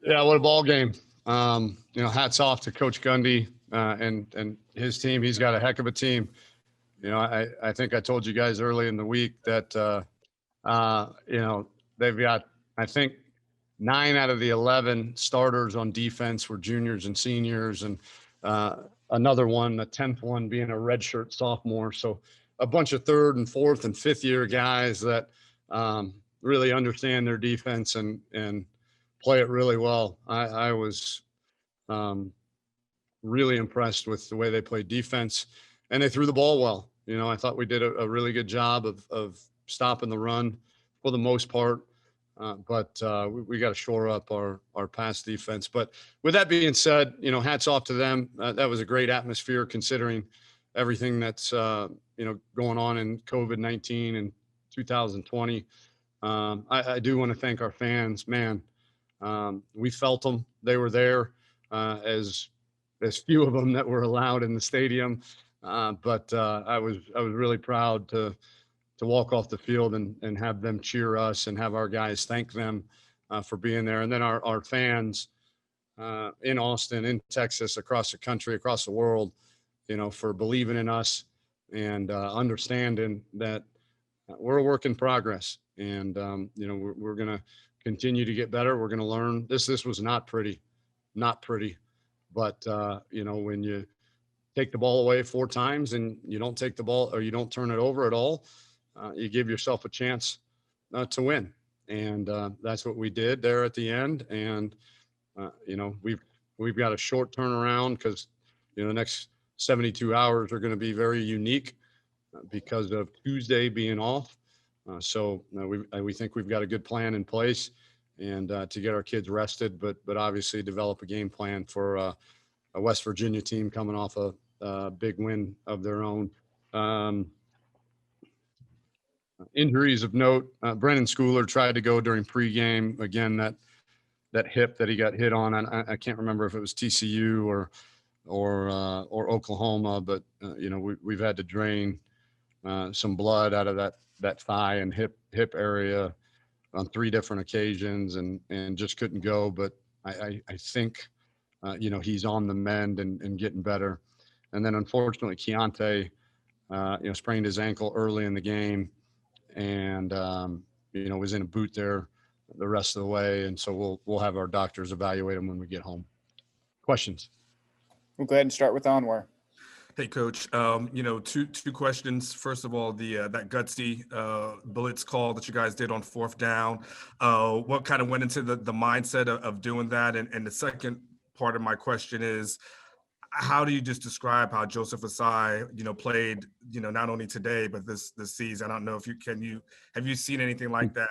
Yeah, what a ball game. Hats off to Coach Gundy and his team. He's got a heck of a team. I think I told you guys early in the week that they've got, I think, 9 out of the 11 starters on defense were juniors and seniors, and another one, the 10th one, being a redshirt sophomore. So a bunch of third and fourth and fifth year guys that really understand their defense and play it really well. I was really impressed with the way they played defense, and they threw the ball well. I thought we did a really good job of stopping the run for the most part. But we got to shore up our pass defense. But with that being said, hats off to them. That was a great atmosphere considering everything that's going on in COVID-19 and 2020. I do want to thank our fans. Man, we felt them. They were there, as few of them that were allowed in the stadium. But I was really proud to walk off the field and have them cheer us and have our guys thank them for being there. And then our fans in Austin, in Texas, across the country, across the world, for believing in us and understanding that we're a work in progress. And, we're going to continue to get better. We're going to learn. This was not pretty. But, when you take the ball away 4 times and you don't take the ball or you don't turn it over at all, you give yourself a chance to win. And that's what we did there at the end. And, we've got a short turnaround because, the next 72 hours are going to be very unique because of Tuesday being off. So we think we've got a good plan in place and to get our kids rested, but obviously develop a game plan for a West Virginia team coming off a big win of their own. Injuries of note, Brennan Schooler tried to go during pregame. Again, that hip that he got hit on, I can't remember if it was TCU or Oklahoma, but we've had to drain some blood out of that thigh and hip area on 3 different occasions and just couldn't go. But I think he's on the mend and getting better. And then unfortunately Keontae sprained his ankle early in the game and was in a boot there the rest of the way. And so we'll have our doctors evaluate him when we get home. Questions? We'll go ahead and start with Anwar. Hey, Coach. Two questions. First of all, that gutsy blitz call that you guys did on 4th down. What kind of went into the mindset of doing that? And the second part of my question is, how do you just describe how Joseph Asai, played, not only today but this season? I don't know if have you seen anything like that,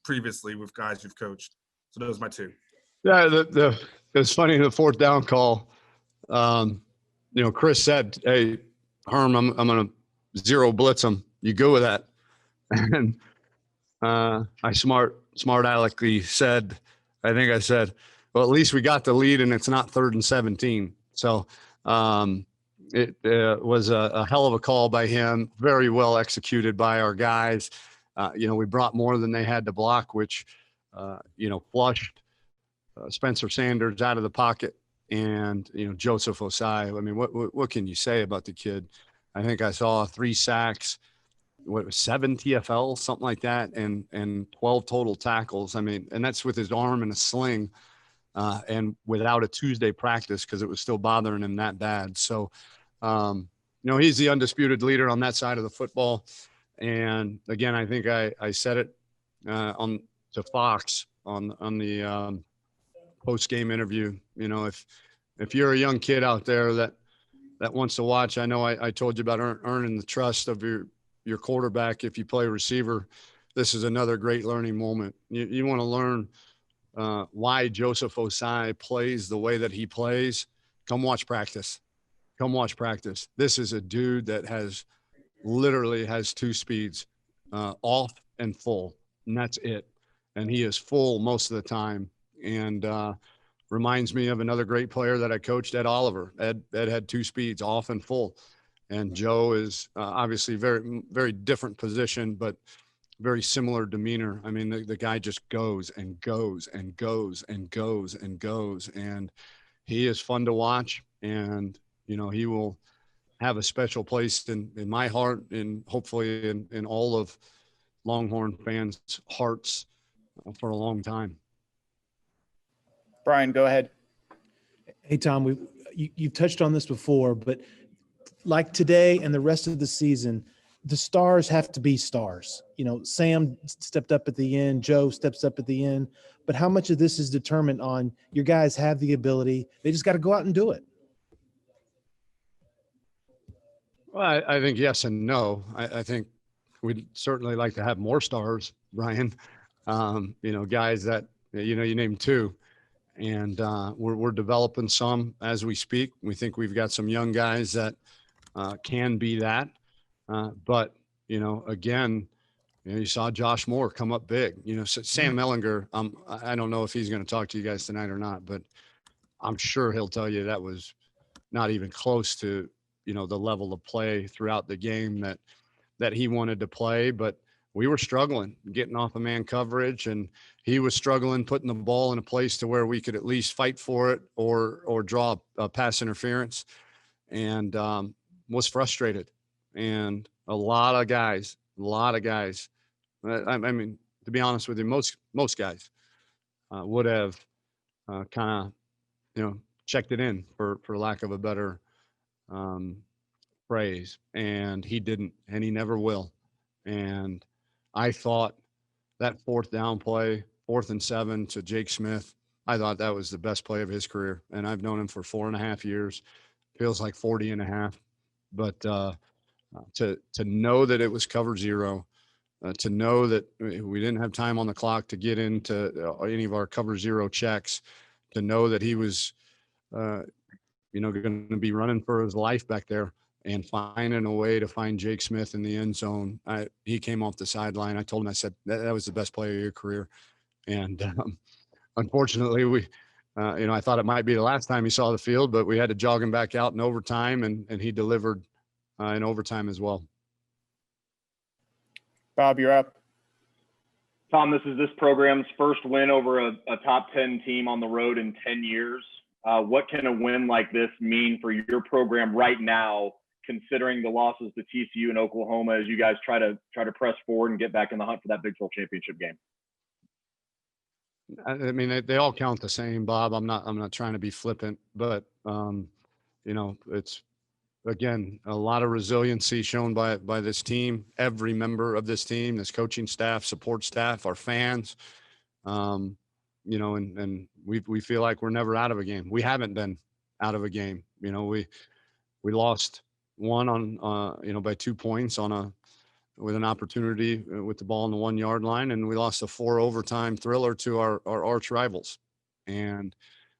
previously with guys you've coached? So those are my 2. Yeah, it's funny, the 4th down call. Chris said, "Hey, Herm, I'm going to zero blitz him. You go with that." And I smart aleckly said, I think I said, well, at least we got the lead and it's not 3rd and 17. So it was a hell of a call by him, very well executed by our guys. We brought more than they had to block, which, flushed Spencer Sanders out of the pocket. And, Joseph Osai, I mean, what can you say about the kid? I think I saw 3 sacks, 7 TFL, something like that, and 12 total tackles. I mean, and that's with his arm in a sling and without a Tuesday practice because it was still bothering him that bad. So, he's the undisputed leader on that side of the football. And again, I think I said it on to Fox on the post-game interview. If you're a young kid out there that wants to watch, I know I told you about earning the trust of your quarterback. If you play receiver, this is another great learning moment. You want to learn why Joseph Osai plays the way that he plays. Come watch practice. This is a dude that literally has 2 speeds, off and full, and that's it. And he is full most of the time. And reminds me of another great player that I coached, Ed Oliver. Ed had 2 speeds, off and full. And Joe is obviously very, very different position, but very similar demeanor. I mean, the guy just goes and goes and goes and goes and goes. And he is fun to watch. And, he will have a special place in my heart and hopefully in all of Longhorn fans' hearts for a long time. Brian, go ahead. Hey, Tom, you've touched on this before, but like today and the rest of the season, the stars have to be stars. Sam stepped up at the end, Joe steps up at the end, but how much of this is determined on your guys have the ability? They just got to go out and do it. Well, I think yes and no. I think we'd certainly like to have more stars, Brian. Guys that, you named two. And we're developing some as we speak. We think we've got some young guys that can be that. But, again, you saw Josh Moore come up big. Sam Mellinger, I don't know if he's going to talk to you guys tonight or not, but I'm sure he'll tell you that was not even close to, the level of play throughout the game that he wanted to play. But we were struggling getting off of man coverage, and he was struggling putting the ball in a place to where we could at least fight for it or draw a pass interference, and was frustrated. And a lot of guys, I mean, to be honest with you, most guys would have kind of, checked it in for lack of a better phrase. And he didn't, and he never will. And I thought that fourth down play, 4th and 7 to Jake Smith, I thought that was the best play of his career. And I've known him for 4.5 years, feels like 40 and a half. But to know that it was cover zero, to know that we didn't have time on the clock to get into any of our cover zero checks, to know that he was, going to be running for his life back there and finding a way to find Jake Smith in the end zone. He came off the sideline. I told him, I said, that was the best play of your career. And unfortunately, I thought it might be the last time he saw the field, but we had to jog him back out in overtime, and he delivered in overtime as well. Bob, you're up. Tom, this is this program's first win over a top 10 team on the road in 10 years. What can a win like this mean for your program right now, considering the losses to TCU and Oklahoma as you guys try to press forward and get back in the hunt for that Big 12 championship game? I mean, they all count the same, Bob. I'm not trying to be flippant, but it's, again, a lot of resiliency shown by this team, every member of this team, this coaching staff, support staff, our fans. And we feel like we're never out of a game. We haven't been out of a game. We lost one on by 2 points with an opportunity with the ball on the 1 yard line, and we lost a 4 overtime thriller to our arch rivals. And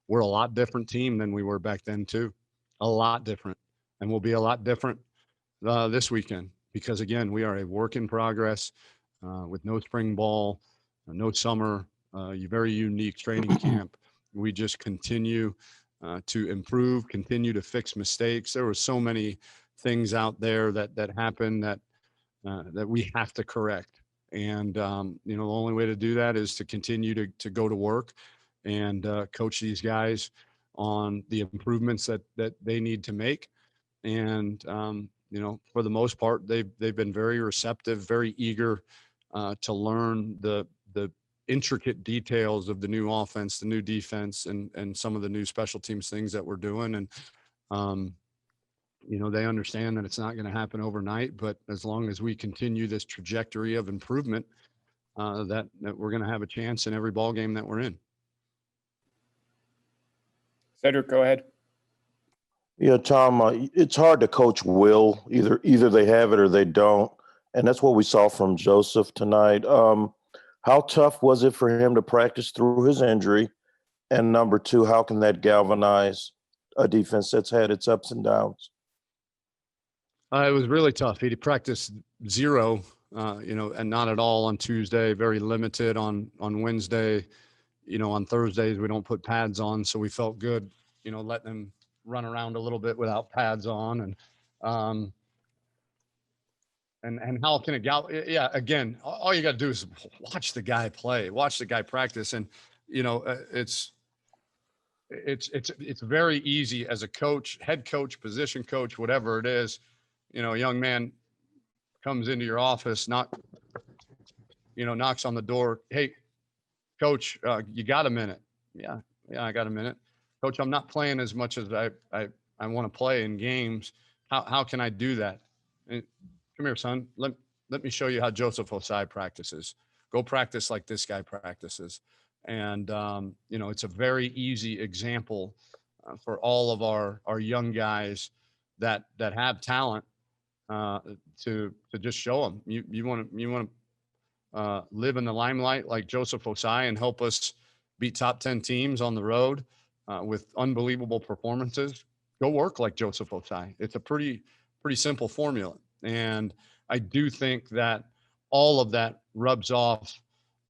we're a lot different team than we were back then too, a lot different, and we'll be a lot different this weekend because, again, we are a work in progress with no spring ball, no summer. Very unique training camp. We just continue to improve, continue to fix mistakes. There were so many things out there that happened that we have to correct. And, the only way to do that is to continue to go to work and coach these guys on the improvements that they need to make. And, for the most part, they've been very receptive, very eager to learn the intricate details of the new offense, the new defense, and some of the new special teams things that we're doing. And, they understand that it's not going to happen overnight, but as long as we continue this trajectory of improvement, that we're going to have a chance in every ball game that we're in. Cedric, go ahead. Yeah, Tom, it's hard to coach will. Either they have it or they don't. And that's what we saw from Joseph tonight. How tough was it for him to practice through his injury? And number two, how can that galvanize a defense that's had its ups and downs? It was really tough. He practiced zero, and not at all on Tuesday, very limited on Wednesday. On Thursdays, we don't put pads on. So we felt good, letting him run around a little bit without pads on. And, And how can it go? Yeah, again, all you got to do is watch the guy play, watch the guy practice, and it's very easy as a coach, head coach, position coach, whatever it is. A young man comes into your office, knocks on the door. Hey, coach, you got a minute? Yeah, I got a minute. Coach, I'm not playing as much as I want to play in games. How can I do that? And, come here, son. Let me show you how Joseph Osai practices. Go practice like this guy practices. And, it's a very easy example for all of our young guys that have talent to just show them. You want to live in the limelight like Joseph Osai and help us beat top 10 teams on the road with unbelievable performances. Go work like Joseph Osai. It's a pretty simple formula. And I do think that all of that rubs off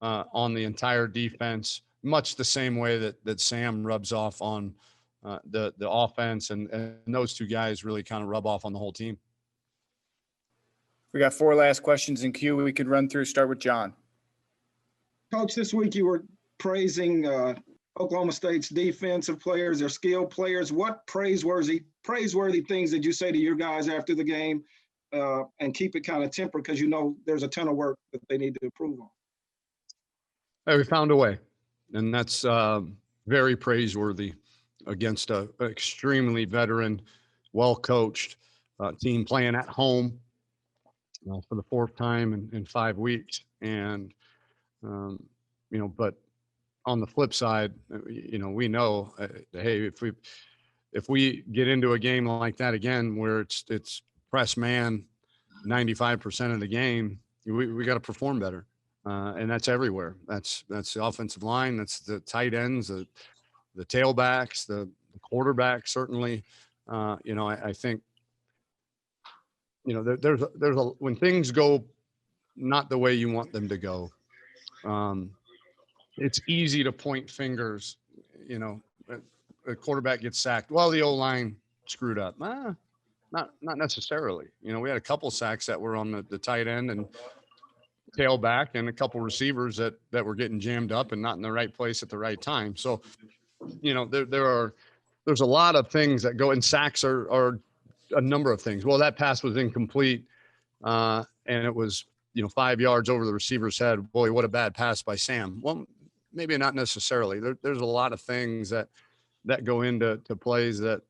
on the entire defense, much the same way that Sam rubs off on the offense, and those two guys really kind of rub off on the whole team. We got 4 last questions in queue we could run through. Start with John. Coach, this week you were praising Oklahoma State's defensive players, their skilled players. What praiseworthy things did you say to your guys after the game? And keep it kind of tempered because there's a ton of work that they need to improve on. Hey, we found a way, and that's very praiseworthy against a extremely veteran, well-coached team playing at home for the 4th time in 5 weeks. And, but on the flip side, we know, hey, if we get into a game like that again, where it's press man 95% of the game, we got to perform better. And that's everywhere. That's the offensive line. That's the tight ends, the tailbacks, the quarterback, certainly. I think, there's when things go not the way you want them to go, it's easy to point fingers. A quarterback gets sacked. Well, the O-line screwed up. Not necessarily. We had a couple sacks that were on the tight end and tailback, and a couple receivers that were getting jammed up and not in the right place at the right time. So, there's a lot of things that go, and sacks are a number of things. Well, that pass was incomplete, and it was 5 yards over the receiver's head. Boy, what a bad pass by Sam. Well, maybe not necessarily. There's a lot of things that go into plays that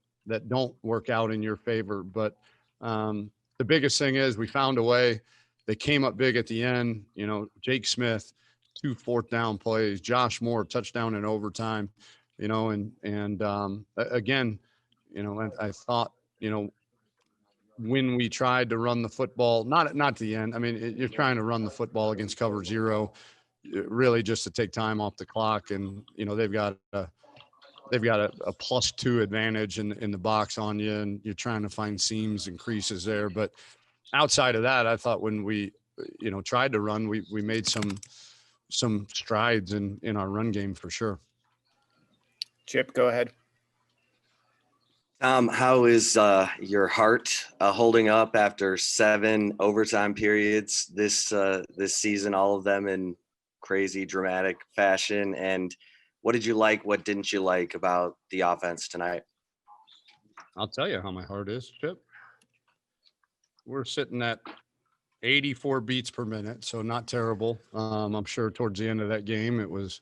don't work out in your favor. But the biggest thing is we found a way. They came up big at the end. Jake Smith, 2 4th down plays. Josh Moore, touchdown in overtime. And again, I thought, when we tried to run the football, not at the end. I mean, you're trying to run the football against cover 0, really just to take time off the clock. And, they've got a +2 advantage in the box on you, and you're trying to find seams and creases there. But outside of that, I thought when we, tried to run, we made some strides in our run game for sure. Chip, go ahead. How is your heart holding up after 7 overtime periods this season, all of them in crazy dramatic fashion? And what did you like? What didn't you like about the offense tonight? I'll tell you how my heart is, Chip. We're sitting at 84 beats per minute, so not terrible. I'm sure towards the end of that game, it was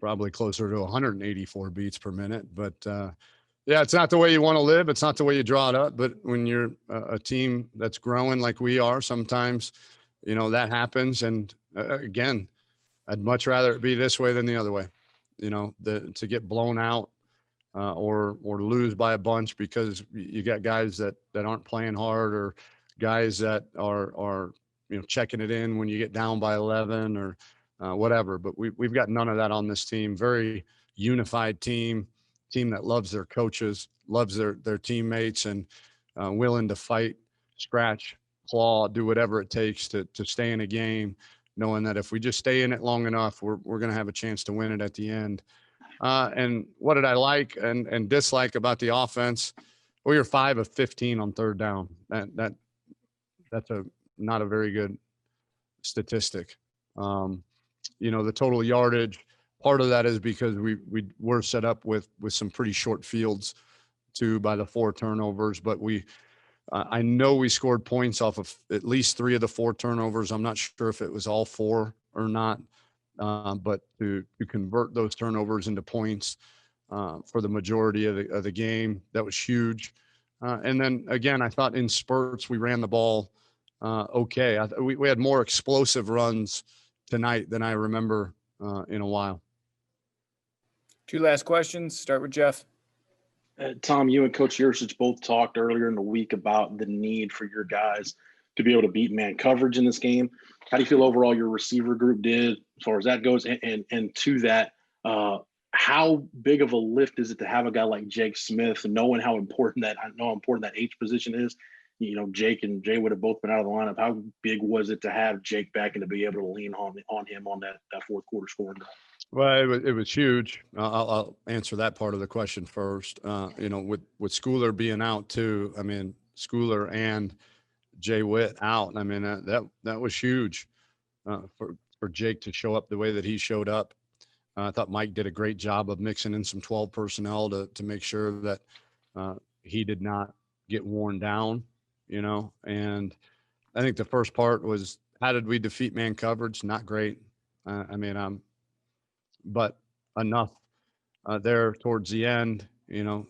probably closer to 184 beats per minute. But yeah, it's not the way you want to live. It's not the way you draw it up. But when you're a team that's growing like we are, sometimes, that happens. And again, I'd much rather it be this way than the other way. To get blown out or lose by a bunch because you got guys that aren't playing hard, or guys that are checking it in when you get down by 11 or whatever. But we've got none of that on this team. Very unified team that loves their coaches, loves their teammates, and willing to fight, scratch, claw, do whatever it takes to stay in a game, knowing that if we just stay in it long enough, we're going to have a chance to win it at the end. And what did I like and dislike about the offense? We were 5 of 15 on 3rd down. That's a not a very good statistic. The total yardage, part of that is because we were set up with some pretty short fields too by the 4 turnovers, but I know we scored points off of at least 3 of the 4 turnovers. I'm not sure if it was all 4 or not, but to convert those turnovers into points for the majority of the game, that was huge. And then again, I thought in spurts we ran the ball okay. We had more explosive runs tonight than I remember in a while. 2 last questions. Start with Jeff. Tom, you and Coach Yurcich both talked earlier in the week about the need for your guys to be able to beat man coverage in this game. How do you feel overall your receiver group did as far as that goes? And to that, how big of a lift is it to have a guy like Jake Smith, knowing how important that H position is? Jake and Jay would have both been out of the lineup. How big was it to have Jake back and to be able to lean on him on that fourth quarter scoring? Well, it was huge. I'll answer that part of the question first. With Schooler being out too, I mean, Schooler and Jay Witt out. I mean, that was huge for Jake to show up the way that he showed up. I thought Mike did a great job of mixing in some 12 personnel to make sure that he did not get worn down, and I think the first part was, how did we defeat man coverage? Not great. But enough there towards the end, when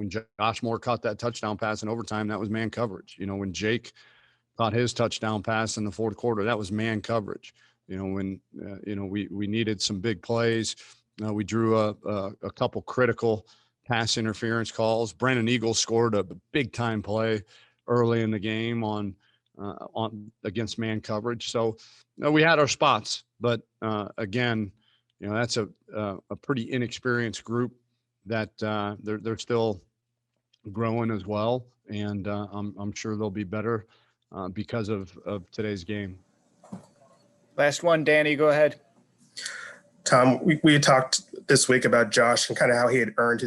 Josh Moore caught that touchdown pass in overtime, that was man coverage. When Jake caught his touchdown pass in the fourth quarter, that was man coverage. When we needed some big plays, we drew a couple critical pass interference calls. Brandon Eagles scored a big time play early in the game on against man coverage. So we had our spots, but again, that's a pretty inexperienced group that they're still growing as well, and I'm sure they'll be better because of today's game. Last one, Danny, go ahead. Tom, we had talked this week about Josh and kind of how he had earned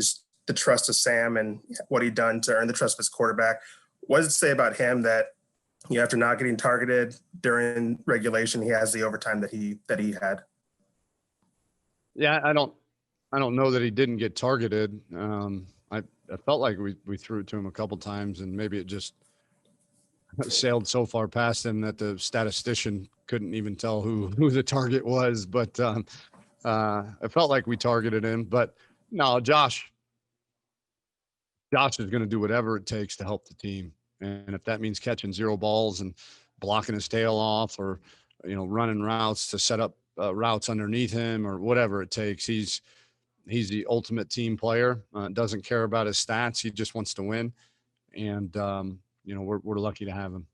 the trust of Sam and what he'd done to earn the trust of his quarterback. What does it say about him that, after not getting targeted during regulation, he has the overtime that he had? Yeah, I don't know that he didn't get targeted. I felt like we threw it to him a couple times, and maybe it just sailed so far past him that the statistician couldn't even tell who the target was. But I felt like we targeted him. But no, Josh is going to do whatever it takes to help the team, and if that means catching 0 balls and blocking his tail off, or running routes to set up routes underneath him, or whatever it takes, he's the ultimate team player. Doesn't care about his stats. He just wants to win. And, we're lucky to have him.